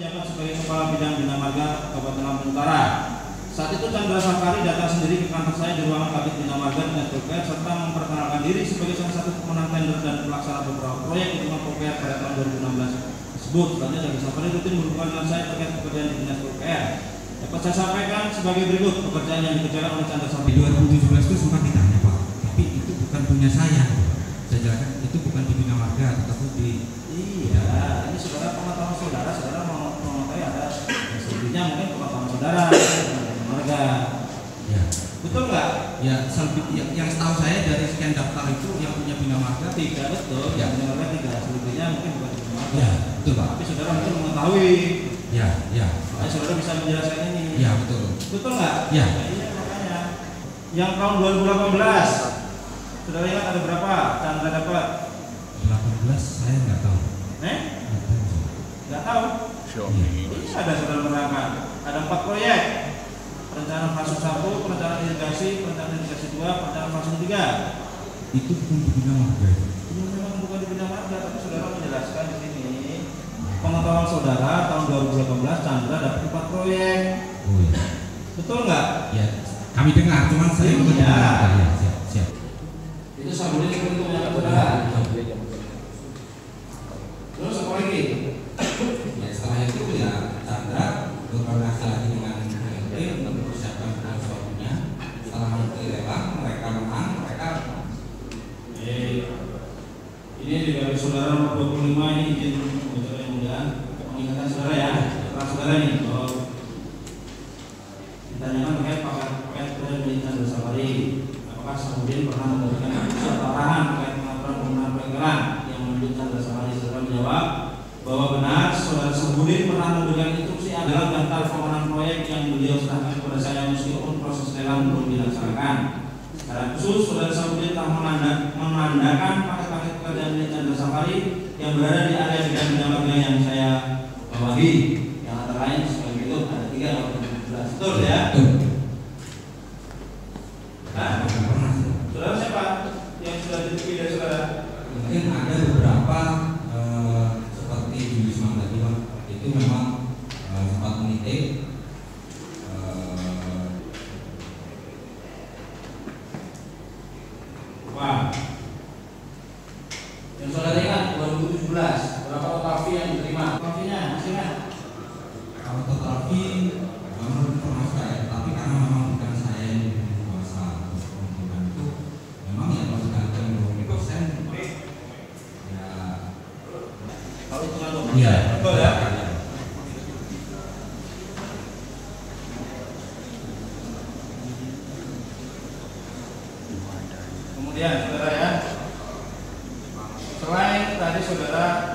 menjabat sebagai Kepala Bidang Bina Marga Kabupaten Lampung Utara. Saat itu Chandra Safari datang sendiri ke kantor saya di ruangan Kabid Bina Marga Dinas PUPR serta memperkenalkan diri sebagai salah satu pemenang tender dan pelaksana beberapa proyek di Dinas PUPR pada tahun 2016 tersebut. Selanjutnya Chandra Safari rutin berhubungan dengan saya terkait pekerjaan di Dinas PUPR. Dapat saya sampaikan sebagai berikut pekerjaan yang dikerjakan oleh Chandra Safari. Di 2017 itu sempat ditanya Pak, tapi itu bukan punya saya. Saya jelaskan itu bukan di Bina Marga, tetapi di ini saudara pengetahuan saudara mau mengetahui ada selebihnya mungkin pengetahuan saudara marga. Ya. Betul nggak? Ya, yang setahu saya dari sekian daftar itu yang punya Bina Marga Tidak betul. Ya. Bina Marga tidak, selebihnya mungkin bukan Bina Marga. Ya, betul Pak. Tapi saudara mungkin mengetahui. Ya. Makanya saudara bisa menjelaskan ini. Ya, betul. Betul nggak? Ya. Nah, iya makanya. Yang tahun 2018, saudara ingat ada berapa? Chandra dapat? 18 saya nggak tahu. Nggak tahu? Ini ada saudara menerangkan. Ada 4 proyek. Perencanaan fase 1, perencanaan irigasi 2, perencanaan fase 3. Itu bukan di Bina Marga. Ini memang bukan di Bina Marga, tapi saudara menjelaskan di sini. Pengetahuan saudara tahun 2018 Chandra dapat 4 proyek. Oh iya. Betul nggak? Ya, kami dengar, cuman saya bukan di Bina Marga. Ya, siap. Itu sambutin seperti itu ya saudara. Terus apa lagi? Ya, setelah itu ya Chandra berkoordinasi lagi dengan HRD untuk mempersiapkan suatunya. Setelah mengikuti lelang, mereka menang, mereka ini dari saudara nomor 25 ini izin bocoran yang mulia mengingatkan saudara ya, terang saudara ini bahwa ditanyakan terkait paket proyek dari Chandra Safari. Apakah Samudin pernah memberikan suatu arahan terkait pengaturan penggunaan pelanggaran yang menunjuk Chandra Safari? Saudara menjawab bahwa benar saudara Samudin pernah memberikan instruksi dalam daftar pemenang proyek yang beliau serahkan kepada saya meskipun proses lelang belum dilaksanakan. Secara khusus saudara Samudin telah menandakan paket-paket pekerjaan dari Chandra Safari yang berada di area bidang Bina Marga yang saya bawahi, yang antara lain sebagai berikut. Ada 3 atau 17. Betul ya? Nah, saudara siapa yang sudah dipilih dari saudara? mungkin ada beberapa seperti Julius tadi Pak, itu memang sempat menitik Wah, yang saudara ingat 2017 berapa total fee yang diterima? Total fee-nya masih ingat? kalau total fee menurut informasi saya, tapi karena memang bukan saya yang berkuasa untuk menentukan itu, memang ya kalau dikatakan 20% ya Kalau hitungan iya betul ya? Kemudian saudara ya, selain tadi saudara